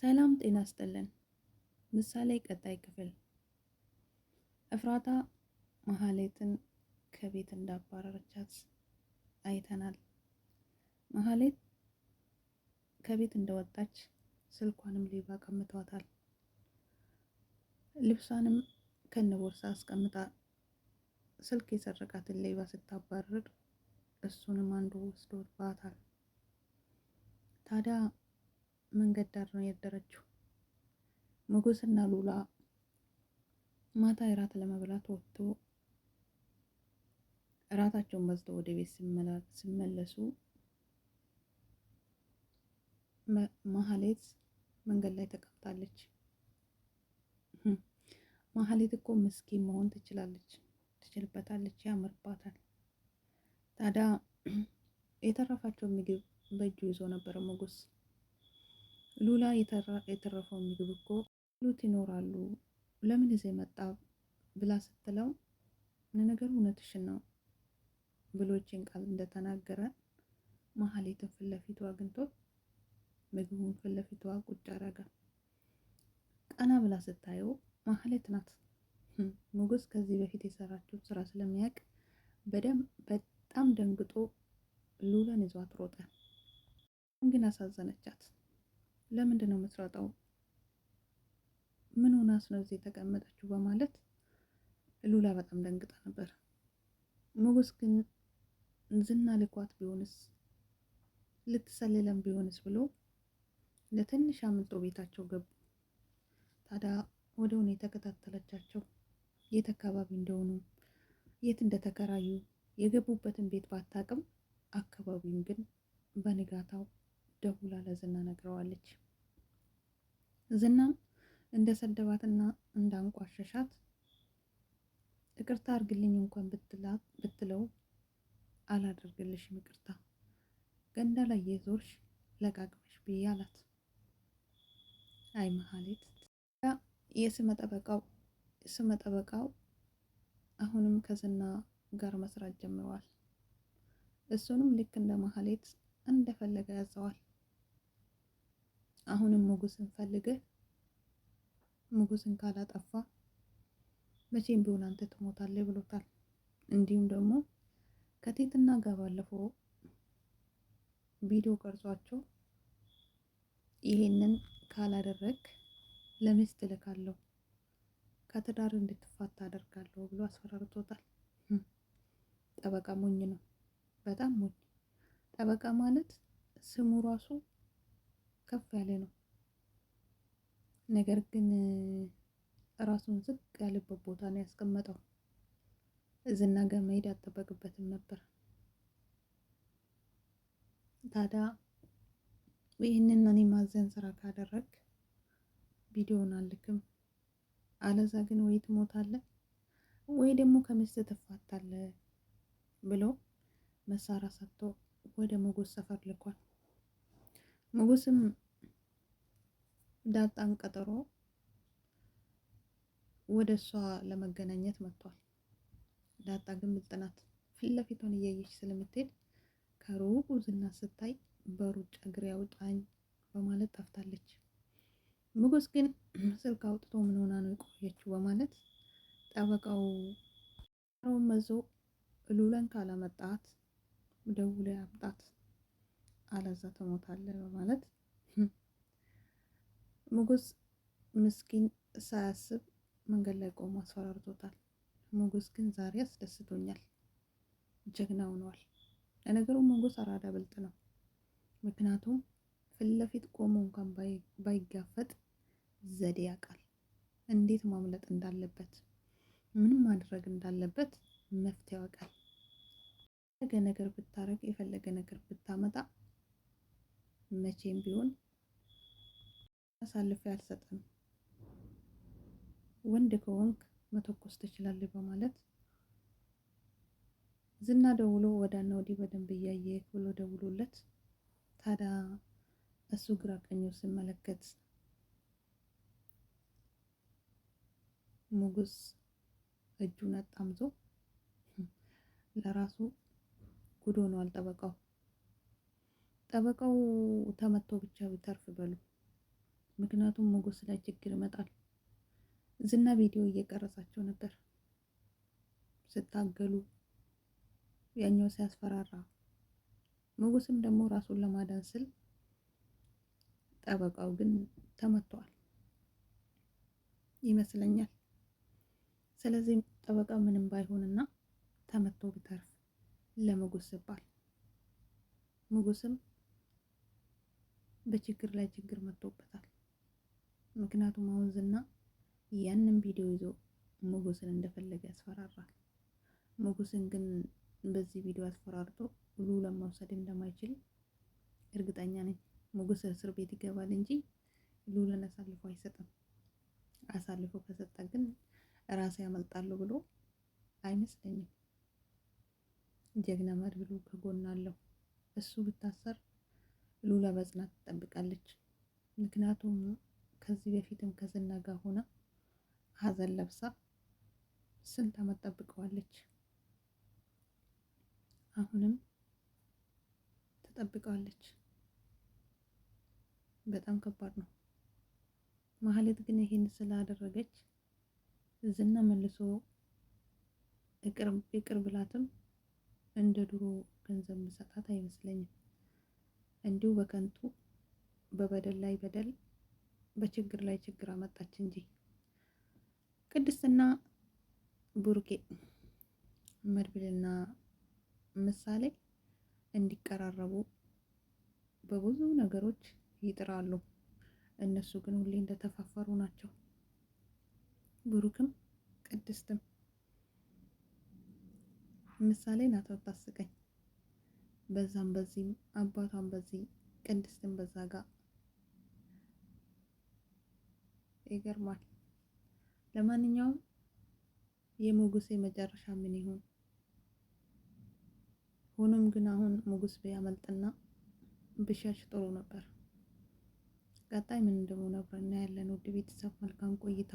ሰላም ጤና ይስጥልን። ምሳሌ ቀጣይ ክፍል። እፍራታ መሀሌትን ከቤት እንዳባረረቻት አይተናል። መሀሌት ከቤት እንደወጣች ስልኳንም ሌባ ቀምቷታል። ልብሷንም ከነቦርሳ አስቀምጣ ስልክ የሰረቃትን ሌባ ስታባረር እሱንም አንዱ ወስዶባታል። ታዲያ መንገድ ዳር ነው ያደረችው። ሞገስና ሉላ ማታ እራት ለመብላት ወጥቶ እራታቸውን በልተው ወደ ቤት ሲመለሱ መሀሌት መንገድ ላይ ተቀምጣለች። መሀሌት እኮ ምስኪን መሆን ትችላለች፣ ትችልበታለች፣ ያምርባታል። ታዲያ የተረፋቸው ምግብ በእጁ ይዞ ነበረ ሞገስ። ሉላ የተረፈው ምግብ እኮ ሉት ይኖራሉ ለምን እዚህ መጣ ብላ ስትለው ለነገሩ እውነትሽን ነው ብሎ ይህችን ቃል እንደተናገረ መሀሌትን ፊት ለፊቱ አግኝቶ ምግቡን ፊት ለፊቷ ቁጭ አደረገ። ቀና ብላ ስታየው መሀሌት ናት። ሞገስ ከዚህ በፊት የሰራችው ስራ ስለሚያውቅ በጣም ደንግጦ ሉላን ይዟት ሮጠ። ግን አሳዘነቻት። ለምንድን ነው የምትሮጠው? ምን ሆናስ ነው እዚህ የተቀመጠችው? በማለት ሉላ በጣም ደንግጣ ነበር። ሞገስ ግን ዝና ልኳት ቢሆንስ ልትሰልለን ቢሆንስ ብሎ ለትንሽ አምልጦ ቤታቸው ገቡ። ታዲያ ወደሆነ የተከታተለቻቸው የት አካባቢ እንደሆኑ የት እንደተከራዩ የገቡበትን ቤት ባታቅም አካባቢውን ግን በንጋታው ደውላ ለዝና ነግረዋለች። ዝናም እንደሰደባትና እንዳንቋሸሻት ይቅርታ አርግልኝ እንኳን ብትለው አላደርግልሽም ይቅርታ ገንዳ ላይ የዞርሽ ለቃቅመሽ ብዬ አላት። አይ መሀሌት የስመ ጠበቃው አሁንም ከዝና ጋር መስራት ጀምረዋል። እሱንም ልክ እንደ መሀሌት እንደፈለገ ያዘዋል። አሁንም ሞገስን ፈልገህ ሞገስን ካላጠፋ መቼም ቢሆን አንተ ትሞታለህ ብሎታል። እንዲሁም ደግሞ ከቴትና ጋር ባለፈው ቪዲዮ ቀርጿቸው ይሄንን ካላደረግ ለሚስት እልካለሁ ከትዳር እንድትፋታ አደርጋለሁ ብሎ አስፈራርቶታል። ጠበቃ ሞኝ ነው፣ በጣም ሞኝ። ጠበቃ ማለት ስሙ ራሱ ከፍ ያለ ነው። ነገር ግን ራሱን ዝቅ ያለበት ቦታ ነው ያስቀመጠው። ዝና ጋር መሄድ አልጠበቅበትም ነበር። ታዲያ ይህንን እኔ ማዘን ስራ ካደረግ ቪዲዮውን አልክም፣ አለዛ ግን ወይ ትሞታለህ ወይ ደግሞ ከሚስት ትፋታለህ ብሎ መሳሪያ ሰጥቶ ወደ ሞገስ ሰፈር ልኳል። ሞገስም ዳጣን ቀጠሮ ወደ እሷ ለመገናኘት መጥቷል። ዳጣ ግን ብልጥ ናት። ፊት ለፊቷን እያየች ስለምትሄድ ከሩቁ ዝና ስታይ በሩጫ እግሬ አውጣኝ በማለት ጠፍታለች። ሞገስ ግን ስልክ አውጥቶ ምን ሆና ነው የቆየችው በማለት ጠበቃው መዞ ሉላን ካላመጣት ደውሎ ያምጣት አለዛ ትሞታለህ በማለት ሞገስ ምስኪን ሳያስብ መንገድ ላይ ቆሞ አስፈራርቶታል። ሞገስ ግን ዛሬ አስደስቶኛል፣ ጀግና ሆኗል። ለነገሩ ሞገስ አራዳ ብልጥ ነው። ምክንያቱም ፊት ለፊት ቆሞ እንኳን ባይጋፈጥ ዘዴ ያውቃል፣ እንዴት ማምለጥ እንዳለበት፣ ምን ማድረግ እንዳለበት መፍትሄ ያውቃል። የፈለገ ነገር ብታረግ፣ የፈለገ ነገር ብታመጣ መቼም ቢሆን አሳልፌ አልሰጥም፣ ወንድ ከሆንክ መተኮስ ትችላለህ በማለት ዝና ደውሎ ወዳና ወዲህ በደንብ እያየ ብሎ ደውሎለት ታዲያ እሱ ግራ ቀኙ ሲመለከት ሞገስ እጁን አጣምዞ ለራሱ ጉድ ሆኗል። ጠበቃው ተመቶ ብቻ ቢተርፍ በሉ። ምክንያቱም ሞገስ ላይ ችግር ይመጣል። ዝና ቪዲዮ እየቀረጻቸው ነበር ስታገሉ፣ ያኛው ሲያስፈራራ፣ ሞገስም ደግሞ ራሱን ለማዳን ስል ጠበቃው ግን ተመቷል ይመስለኛል። ስለዚህ ጠበቃ ምንም ባይሆንና ተመቶ ቢተርፍ ለሞገስ ሲባል፣ ሞገስም በችግር ላይ ችግር መጥቶበታል። ምክንያቱም አሁን ዝና ያንን ቪዲዮ ይዞ ሞገስን እንደፈለገ ያስፈራራል። ሞገስን ግን በዚህ ቪዲዮ አስፈራርቶ ሉላን መውሰድ እንደማይችል እርግጠኛ ነኝ። ሞገስ እስር ቤት ይገባል እንጂ ሉላን አሳልፎ አይሰጥም። አሳልፎ ከሰጠ ግን ራሴ ያመልጣሉ ብሎ አይመስለኝም። ጀግና መድብሉ ከጎን አለው። እሱ ብታሰር ሉላ በጽናት ትጠብቃለች። ምክንያቱም ከዚህ በፊትም ከዝና ጋር ሆና ሀዘን ለብሳ ስንት ዓመት ጠብቀዋለች። አሁንም ትጠብቀዋለች። በጣም ከባድ ነው። ማህሌት ግን ይሄን ስላደረገች ዝና መልሶ ይቅር ብላትም እንደ ድሮ ገንዘብ ምሰጣት አይመስለኝም። እንዲሁ በከንቱ በበደል ላይ በደል በችግር ላይ ችግር አመጣች እንጂ። ቅድስትና ቡርኬ መድብልና ምሳሌ እንዲቀራረቡ በብዙ ነገሮች ይጥራሉ። እነሱ ግን ሁሌ እንደተፋፈሩ ናቸው። ብሩክም ቅድስትም ምሳሌ ናት ታስቀኝ። በዛም በዚህም አባቷን በዚህ ቅድስትን በዛ ጋር ይገርማል። ለማንኛውም የሞገሴ መጨረሻ ምን ይሆን? ሆኖም ግን አሁን ሞገስ ቢያመልጥና ብሻሽ ጥሩ ነበር። ቀጣይ ምን እንደሆነ አብረን እናያለን። ውድ ቤተሰብ መልካም ቆይታ